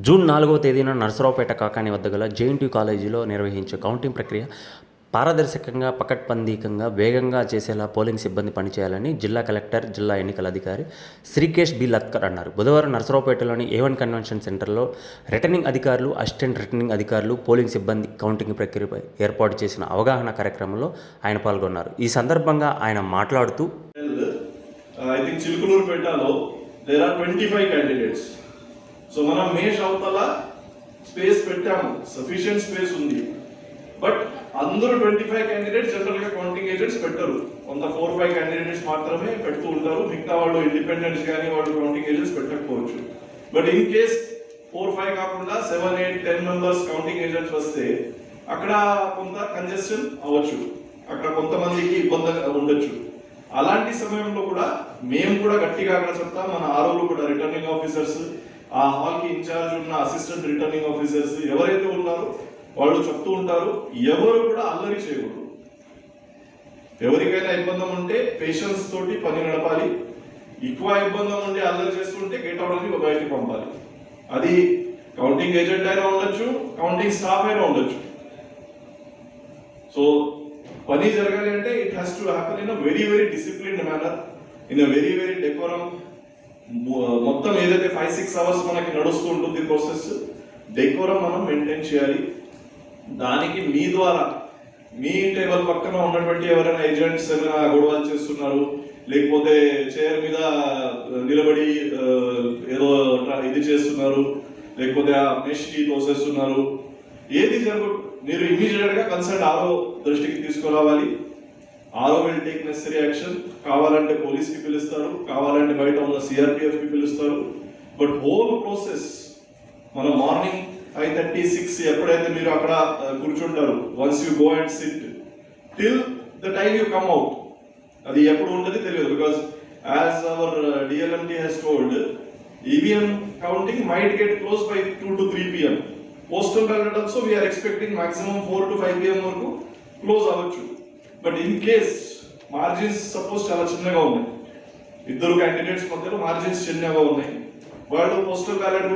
June 4వ తేదీన నరసరావుపేట కాకాని వద్ద గల జేఎన్టీయూ కాలేజీలో నిర్వహించే కౌంటింగ్ ప్రక్రియ పారదర్శకంగా, పకడ్బందీగా, వేగంగా చేసేలా పోలింగ్ సిబ్బంది పనిచేయాలని జిల్లా కలెక్టర్, జిల్లా ఎన్నికల అధికారి శ్రీకేష్ బి లత్కర్ అన్నారు. బుధవారం నరసరావుపేటలోని A1 కన్వెన్షన్ సెంటర్లో రిటర్నింగ్ అధికారులు, అసిస్టెంట్ రిటర్నింగ్ అధికారులు, పోలింగ్ సిబ్బంది కౌంటింగ్ ప్రక్రియపై ఏర్పాటు చేసిన అవగాహన కార్యక్రమంలో ఆయన పాల్గొన్నారు. ఈ సందర్భంగా ఆయన మాట్లాడుతూ I think చిలుకలూరుపేటలో there are 25 candidates. So మనం మేష్ అవతల స్పేస్ పెట్టాము, సఫిషియెంట్ స్పేస్ ఉంది. బట్ అందరూ 25 క్యాండిడేట్స్ జనరల్ గా కౌంటింగ్ ఏజెంట్స్ పెట్టరు. కొంత 4-5 క్యాండిడేట్స్ మాత్రమే పెడుతూ ఉంటారు. మిగతా వాళ్ళు ఇండిపెండెంట్స్ కానీ వాళ్ళు కౌంటింగ్ ఏజెంట్స్ పెట్టకపోవచ్చు. బట్ ఇన్ కేస్ 4-5 కాకుండా 7-8-10 మెంబర్స్ కౌంటింగ్ ఏజెంట్స్ వస్తే అక్కడ కొంత కంజెషన్ అవ్వచ్చు, అక్కడ కొంతమందికి ఇబ్బందిగా ఉండొచ్చు. అలాంటి సమయంలో కూడా మేము కూడా గట్టిగా అక్కడ చెప్తాం. మన ఆర్ఓలు కూడా, రిటర్నింగ్ ఆఫీసర్స్, ఆ హాల్ కి ఇన్ఛార్జ్ ఉన్న అసిస్టెంట్ రిటర్నింగ్ ఆఫీసర్స్ ఎవరైతే ఉన్నారో వాళ్ళు చెప్తూ ఉంటారు, ఎవరు కూడా అల్లరి చేయకూడదు. ఎవరికైనా ఇబ్బంది ఉంటే పేషెన్స్ తోటి పని నడపాలి. ఎక్కువ ఇబ్బంది ఉండి అల్లరి చేస్తుంటే గేట్ అవుట్ అని బయటికి పంపాలి. అది కౌంటింగ్ ఏజెంట్ అయినా ఉండొచ్చు, కౌంటింగ్ స్టాఫ్ అయినా ఉండొచ్చు. సో పని జరగాలి అంటే it has to happen in a very very disciplined manner, in a very very decorum. మొత్తం ఏదైతే 5-6 అవర్స్ మనకి నడుస్తూ ఉంటుంది ప్రాసెస్, డెకోరం మనం మెయింటైన్ చేయాలి. దానికి మీ ద్వారా, మీ టేబుల్ పక్కన ఉన్నటువంటి ఎవరైనా ఏజెంట్స్ ఏమైనా గొడవలు చేస్తున్నారు, లేకపోతే చైర్ మీద నిలబడి ఏదో ఇది చేస్తున్నారు, లేకపోతే ఆ మెష్కి తోసేస్తున్నారు, ఏది జరగదు, మీరు ఇమీడియట్ గా కన్సర్న్ ఆర్ఓ దృష్టికి తీసుకురావాలి. RO will take necessary action. కావాలంటే పోలీస్ కి పిలుస్తారు, కావాలంటే బయట ఉన్న సిఆర్పిఎఫ్ కి పిలుస్తారు. బట్ హోల్ ప్రాసెస్ మనం మార్నింగ్ 5:30-6 ఎప్పుడైతే మీరు అక్కడ కూర్చుంటారు, once you go and sit till the time you come out, అది ఎప్పుడు ఉంటుంది తెలియదు. Because as our DLMD has told, EVM counting might get close by 2 to 3 PM. Postal ballot also we are expecting maximum 4 to 5 PM వరకు close అవ్వచ్చు. But in case margins suppose చాలా చిన్నగా ఉన్నాయి, ఇద్దరు క్యాండిడేట్స్ మధ్యలో మార్జిన్స్ చిన్నగా ఉన్నాయి, వాళ్ళు పోస్టల్ బ్యాలెట్